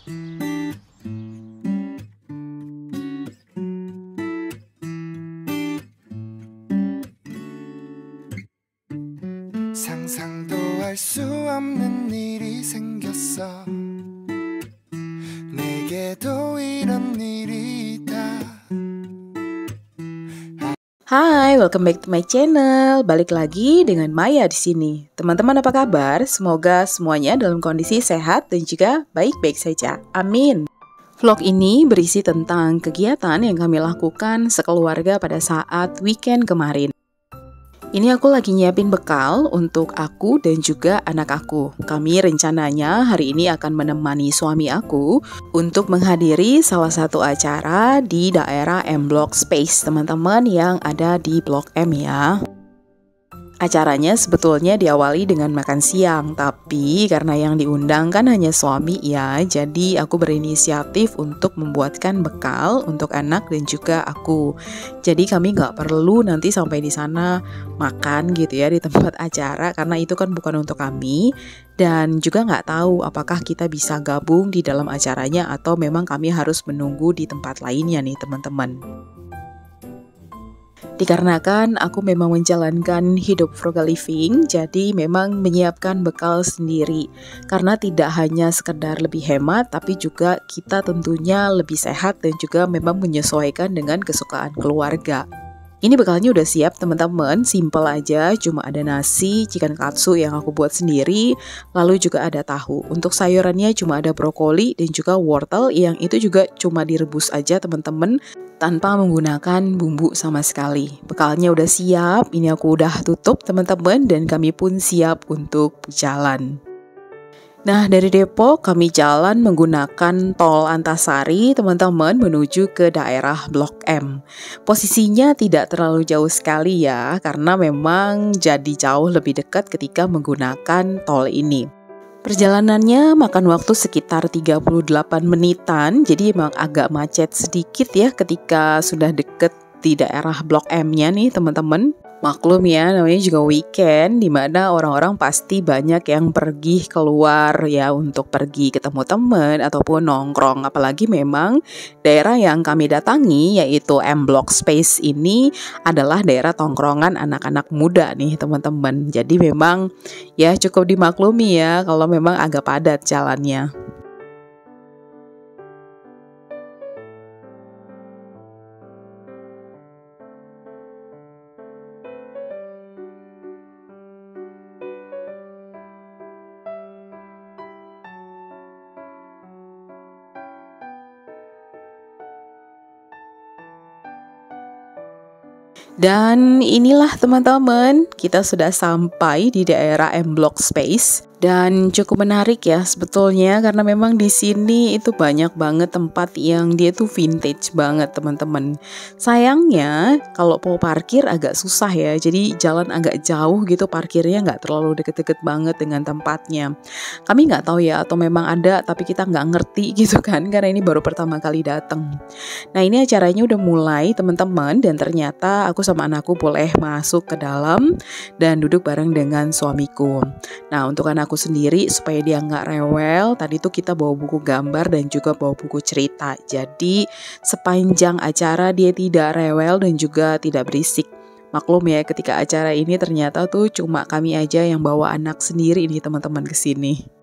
상상도 할 수 없는 일이 생겼어. 내게도 이런 일이 있다. Hai, welcome back to my channel. Balik lagi dengan Maya di sini. Teman-teman apa kabar? Semoga semuanya dalam kondisi sehat dan juga baik-baik saja. Amin. Vlog ini berisi tentang kegiatan yang kami lakukan sekeluarga pada saat weekend kemarin. Ini aku lagi nyiapin bekal untuk aku dan juga anak aku. Kami rencananya hari ini akan menemani suami aku untuk menghadiri salah satu acara di daerah M Block Space, teman-teman yang ada di Blok M ya. Acaranya sebetulnya diawali dengan makan siang, tapi karena yang diundang kan hanya suami ya, jadi aku berinisiatif untuk membuatkan bekal untuk anak dan juga aku. Jadi kami nggak perlu nanti sampai di sana makan gitu ya di tempat acara, karena itu kan bukan untuk kami. Dan juga nggak tahu apakah kita bisa gabung di dalam acaranya atau memang kami harus menunggu di tempat lainnya nih teman-teman. Dikarenakan aku memang menjalankan hidup frugal living, jadi memang menyiapkan bekal sendiri. Karena tidak hanya sekedar lebih hemat, tapi juga kita tentunya lebih sehat dan juga memang menyesuaikan dengan kesukaan keluarga. Ini bekalnya udah siap teman-teman, simple aja, cuma ada nasi, chicken katsu yang aku buat sendiri, lalu juga ada tahu. Untuk sayurannya cuma ada brokoli dan juga wortel yang itu juga cuma direbus aja teman-teman, tanpa menggunakan bumbu sama sekali. Bekalnya udah siap, ini aku udah tutup teman-teman dan kami pun siap untuk jalan. Nah, dari Depok kami jalan menggunakan tol Antasari teman-teman menuju ke daerah Blok M. Posisinya tidak terlalu jauh sekali ya, karena memang jadi jauh lebih dekat ketika menggunakan tol ini. Perjalanannya makan waktu sekitar 38 menitan, jadi emang agak macet sedikit ya ketika sudah deket di daerah Blok M-nya nih teman-teman. Maklum ya, namanya juga weekend, dimana orang-orang pasti banyak yang pergi keluar ya untuk pergi ketemu teman ataupun nongkrong. Apalagi memang daerah yang kami datangi yaitu M Block Space ini adalah daerah tongkrongan anak-anak muda nih teman-teman. Jadi memang ya cukup dimaklumi ya kalau memang agak padat jalannya. Dan inilah teman-teman, kita sudah sampai di daerah M Block Space. Dan cukup menarik ya sebetulnya karena memang di sini itu banyak banget tempat yang dia tuh vintage banget teman-teman. Sayangnya kalau mau parkir agak susah ya, jadi jalan agak jauh gitu, parkirnya nggak terlalu deket-deket banget dengan tempatnya. Kami nggak tahu ya atau memang ada tapi kita nggak ngerti gitu kan, karena ini baru pertama kali datang. Nah ini acaranya udah mulai teman-teman dan ternyata aku sama anakku boleh masuk ke dalam dan duduk bareng dengan suamiku. Nah untuk anakku sendiri supaya dia nggak rewel, tadi tuh kita bawa buku gambar dan juga bawa buku cerita. Jadi sepanjang acara dia tidak rewel dan juga tidak berisik. Maklum ya ketika acara ini ternyata tuh cuma kami aja yang bawa anak sendiri nih teman-teman ke sini.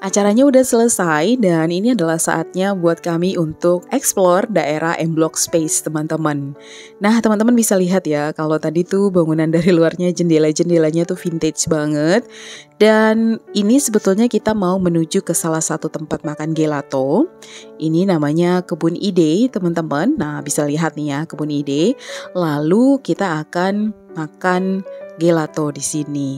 Acaranya udah selesai dan ini adalah saatnya buat kami untuk explore daerah M Block Space teman-teman. Nah teman-teman bisa lihat ya kalau tadi tuh bangunan dari luarnya jendela-jendelanya tuh vintage banget. Dan ini sebetulnya kita mau menuju ke salah satu tempat makan gelato. Ini namanya Kebun Ide teman-teman. Nah bisa lihat nih ya Kebun Ide. Lalu kita akan makan gelato di sini.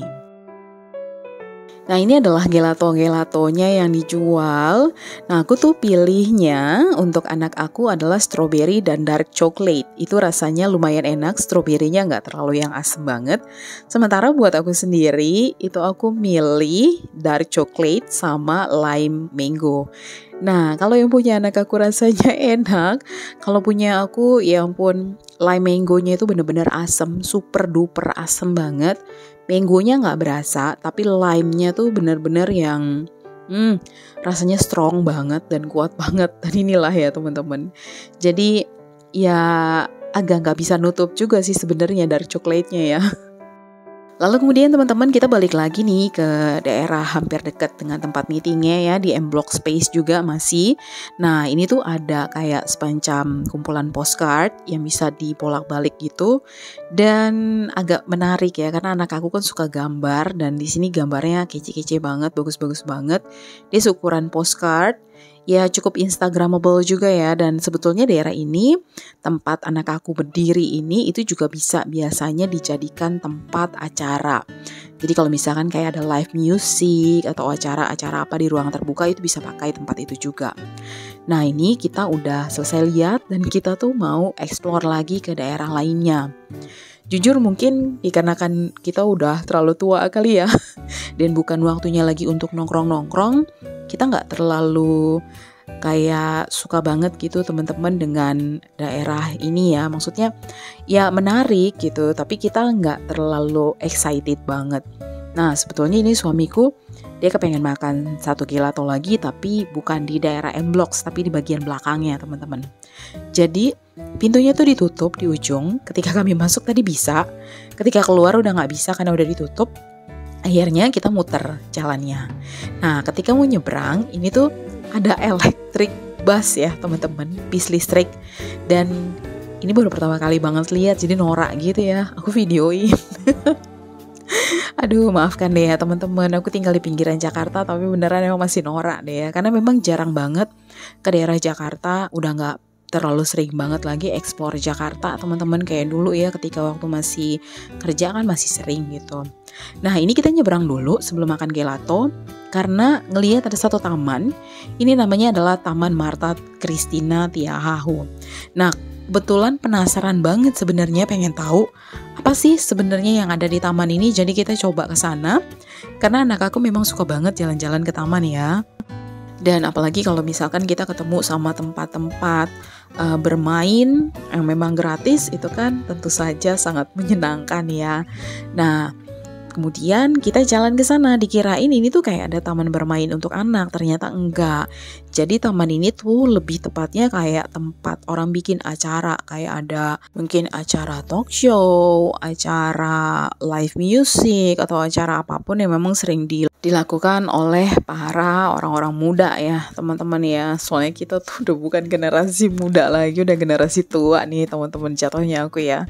Nah ini adalah gelato-gelatonya yang dijual. Nah aku tuh pilihnya untuk anak aku adalah strawberry dan dark chocolate. Itu rasanya lumayan enak, stroberinya nggak terlalu yang asam banget. Sementara buat aku sendiri itu aku milih dark chocolate sama lime mango. Nah kalau yang punya anak aku rasanya enak. Kalau punya aku ya ampun, lime mangonya itu bener-bener asam, super duper asam banget. Mangonya nggak berasa, tapi lime-nya tuh bener-bener yang Rasanya strong banget dan kuat banget. Dan inilah ya teman-teman. Jadi ya agak nggak bisa nutup juga sih sebenarnya dari coklatnya ya. Lalu kemudian teman-teman kita balik lagi nih ke daerah hampir dekat dengan tempat meetingnya ya, di M Block Space juga masih. Nah ini tuh ada kayak semacam kumpulan postcard yang bisa dibolak-balik gitu. Dan agak menarik ya, karena anak aku kan suka gambar. Dan di sini gambarnya kece-kece banget, bagus-bagus banget. Dia seukuran postcard. Ya cukup instagramable juga ya. Dan sebetulnya daerah ini, tempat anak aku berdiri ini, itu juga bisa biasanya dijadikan tempat acara. Jadi kalau misalkan kayak ada live music atau acara-acara apa di ruang terbuka, itu bisa pakai tempat itu juga. Nah ini kita udah selesai lihat dan kita tuh mau explore lagi ke daerah lainnya. Jujur mungkin dikarenakan kita udah terlalu tua kali ya, dan bukan waktunya lagi untuk nongkrong-nongkrong, kita nggak terlalu kayak suka banget gitu teman-teman dengan daerah ini ya. Maksudnya ya menarik gitu, tapi kita nggak terlalu excited banget. Nah sebetulnya ini suamiku, dia kepengen makan satu gelato lagi, tapi bukan di daerah M Blocks, tapi di bagian belakangnya teman-teman. Jadi pintunya tuh ditutup di ujung. Ketika kami masuk tadi bisa, ketika keluar udah nggak bisa karena udah ditutup. Akhirnya kita muter jalannya. Nah ketika mau nyebrang, ini tuh ada electric bus ya teman-teman, bis listrik. Dan ini baru pertama kali banget lihat, jadi norak gitu ya, aku videoin. Aduh maafkan deh ya teman-teman, aku tinggal di pinggiran Jakarta tapi beneran emang masih norak deh ya. Karena memang jarang banget ke daerah Jakarta, udah gak terlalu sering banget lagi explore Jakarta teman-teman kayak dulu ya, ketika waktu masih kerja kan masih sering gitu. Nah ini kita nyebrang dulu sebelum makan gelato, karena ngelihat ada satu taman, ini namanya adalah Taman Marta Christina Tiahahu. Nah kebetulan penasaran banget sebenarnya, pengen tahu apa sih sebenarnya yang ada di taman ini. Jadi kita coba ke sana karena anak aku memang suka banget jalan-jalan ke taman ya. Dan apalagi kalau misalkan kita ketemu sama tempat-tempat bermain yang memang gratis, itu kan tentu saja sangat menyenangkan ya. Nah kemudian kita jalan ke sana, dikirain ini tuh kayak ada taman bermain untuk anak, ternyata enggak. Jadi taman ini tuh lebih tepatnya kayak tempat orang bikin acara, kayak ada mungkin acara talk show, acara live music, atau acara apapun yang memang sering dilakukan oleh para orang-orang muda ya teman-teman ya. Soalnya kita tuh udah bukan generasi muda lagi, udah generasi tua nih teman-teman jatuhnya aku ya.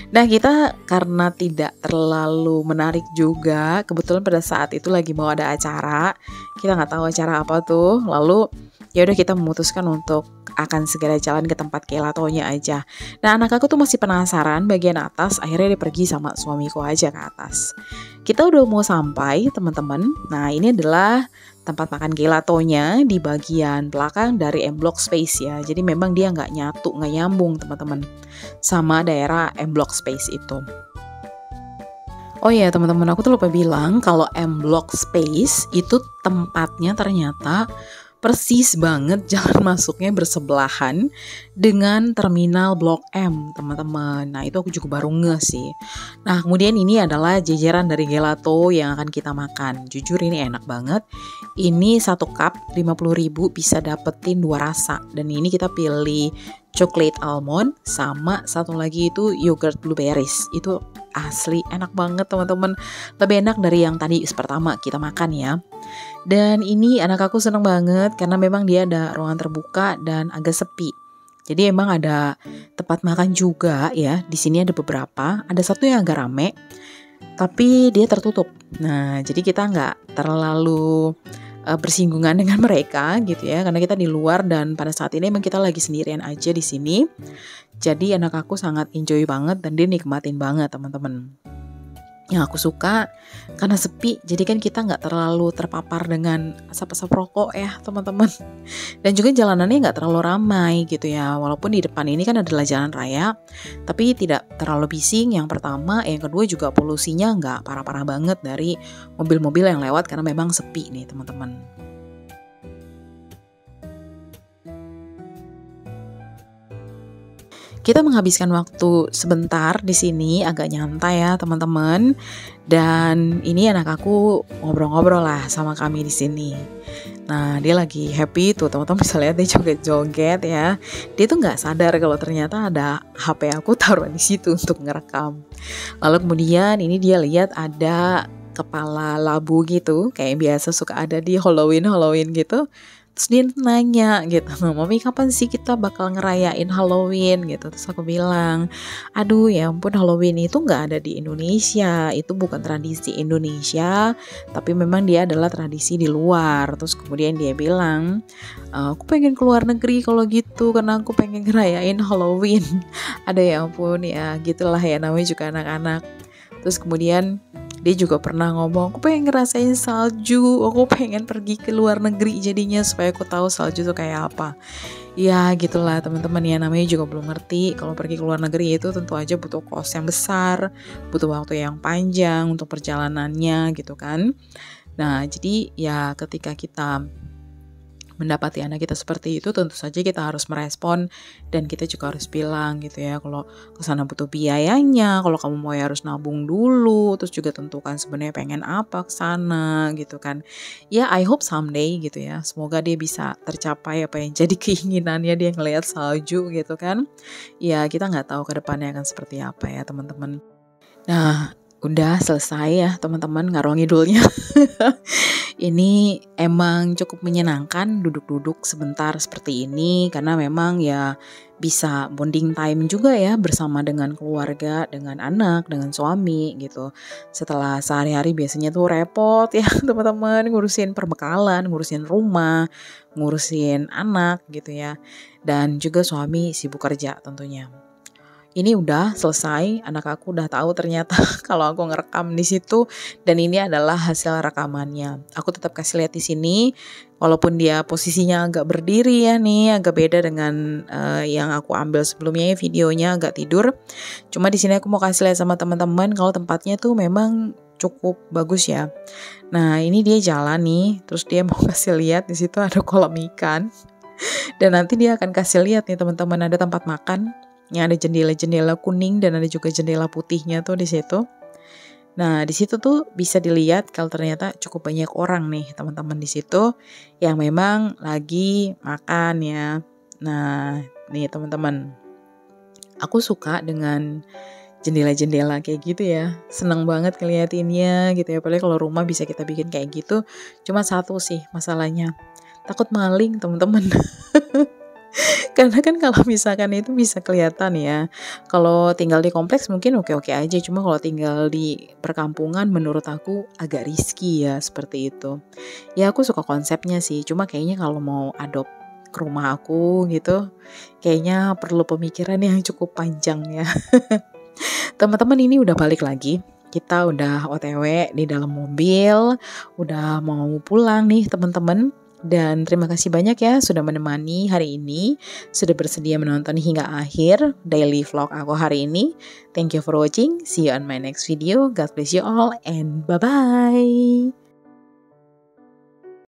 Nah kita karena tidak terlalu menarik juga, kebetulan pada saat itu lagi mau ada acara, kita nggak tahu acara apa tuh. Lalu ya udah kita memutuskan untuk akan segera jalan ke tempat gelatonya aja. Nah anak aku tuh masih penasaran bagian atas, akhirnya dia pergi sama suamiku aja ke atas. Kita udah mau sampai teman-teman. Nah ini adalah tempat makan gelatonya di bagian belakang dari M Block Space ya. Jadi memang dia nggak nyatu, nggak nyambung teman-teman sama daerah M Block Space itu. Oh iya teman-teman, aku tuh lupa bilang kalau M Block Space itu tempatnya ternyata persis banget jalan masuknya bersebelahan dengan terminal Blok M teman-teman. Nah itu aku juga baru ngeh sih. Nah kemudian ini adalah jajaran dari gelato yang akan kita makan. Jujur ini enak banget. Ini 1 cup 50.000 bisa dapetin 2 rasa. Dan ini kita pilih coklat almond sama satu lagi itu yogurt blueberries. Itu asli enak banget teman-teman. Lebih enak dari yang tadi pertama kita makan ya. Dan ini anak aku seneng banget karena memang dia ada ruangan terbuka dan agak sepi. Jadi emang ada tempat makan juga ya. Di sini ada beberapa. Ada satu yang agak rame, tapi dia tertutup. Nah, jadi kita nggak terlalu bersinggungan dengan mereka gitu ya. Karena kita di luar dan pada saat ini emang kita lagi sendirian aja di sini. Jadi anak aku sangat enjoy banget dan dia nikmatin banget teman-teman. Yang aku suka karena sepi, jadi kan kita nggak terlalu terpapar dengan asap-asap rokok ya teman-teman. Dan juga jalanannya nggak terlalu ramai gitu ya. Walaupun di depan ini kan adalah jalan raya, tapi tidak terlalu bising. Yang pertama, yang kedua juga polusinya nggak parah-parah banget dari mobil-mobil yang lewat karena memang sepi nih teman-teman. Kita menghabiskan waktu sebentar di sini, agak nyantai ya teman-teman. Dan ini anak aku ngobrol-ngobrol lah sama kami di sini. Nah, dia lagi happy tuh, teman-teman bisa lihat dia joget-joget ya. Dia tuh nggak sadar kalau ternyata ada HP aku taruh di situ untuk ngerekam. Lalu kemudian ini dia lihat ada kepala labu gitu, kayak biasa suka ada di Halloween gitu. Terus dia nanya gitu, Mami kapan sih kita bakal ngerayain Halloween gitu. Terus aku bilang, aduh ya ampun, Halloween itu gak ada di Indonesia. Itu bukan tradisi Indonesia, tapi memang dia adalah tradisi di luar. Terus kemudian dia bilang, aku pengen keluar negeri kalau gitu, karena aku pengen ngerayain Halloween. Ada ya ampun ya, gitulah ya namanya juga anak-anak. Terus kemudian dia juga pernah ngomong, aku pengen ngerasain salju, aku pengen pergi ke luar negeri jadinya supaya aku tahu salju itu kayak apa. Ya gitulah teman-teman ya, namanya juga belum ngerti. Kalau pergi ke luar negeri itu tentu aja butuh kos yang besar, butuh waktu yang panjang untuk perjalanannya gitu kan. Nah jadi ya ketika kita mendapati anak kita seperti itu, tentu saja kita harus merespon dan kita juga harus bilang gitu ya, kalau kesana butuh biayanya, kalau kamu mau ya harus nabung dulu, terus juga tentukan sebenarnya pengen apa kesana gitu kan. Ya I hope someday gitu ya, semoga dia bisa tercapai apa yang jadi keinginannya, dia ngelihat salju gitu kan. Ya kita nggak tahu ke depannya akan seperti apa ya teman-teman. Nah udah selesai ya teman-teman ngarang ngidulnya. Ini emang cukup menyenangkan duduk-duduk sebentar seperti ini, karena memang ya bisa bonding time juga ya bersama dengan keluarga, dengan anak, dengan suami gitu. Setelah sehari-hari biasanya tuh repot ya teman-teman, ngurusin perbekalan, ngurusin rumah, ngurusin anak gitu ya. Dan juga suami sibuk kerja tentunya. Ini udah selesai, anak aku udah tahu ternyata kalau aku ngerekam di situ, dan ini adalah hasil rekamannya. Aku tetap kasih lihat di sini, walaupun dia posisinya agak berdiri ya nih, agak beda dengan yang aku ambil sebelumnya, videonya agak tidur. Cuma di sini aku mau kasih lihat sama teman-teman kalau tempatnya tuh memang cukup bagus ya. Nah ini dia jalan nih, terus dia mau kasih lihat di situ ada kolam ikan, dan nanti dia akan kasih lihat nih teman-teman ada tempat makan yang ada jendela-jendela kuning dan ada juga jendela putihnya tuh di situ. Nah, di situ tuh bisa dilihat kalau ternyata cukup banyak orang nih teman-teman di situ yang memang lagi makan ya. Nah, nih teman-teman, aku suka dengan jendela-jendela kayak gitu ya. Seneng banget ngeliatinnya gitu ya. Apalagi kalau rumah bisa kita bikin kayak gitu. Cuma satu sih masalahnya, takut maling teman-teman. Karena kan kalau misalkan itu bisa kelihatan ya. Kalau tinggal di kompleks mungkin oke-oke aja. Cuma kalau tinggal di perkampungan menurut aku agak risky ya seperti itu. Ya aku suka konsepnya sih. Cuma kayaknya kalau mau adopt ke rumah aku gitu, kayaknya perlu pemikiran yang cukup panjang ya. Teman-teman ini udah balik lagi. Kita udah OTW di dalam mobil. Udah mau pulang nih teman-teman. Dan terima kasih banyak ya sudah menemani hari ini, sudah bersedia menonton hingga akhir daily vlog aku hari ini. Thank you for watching, see you on my next video, God bless you all and bye-bye.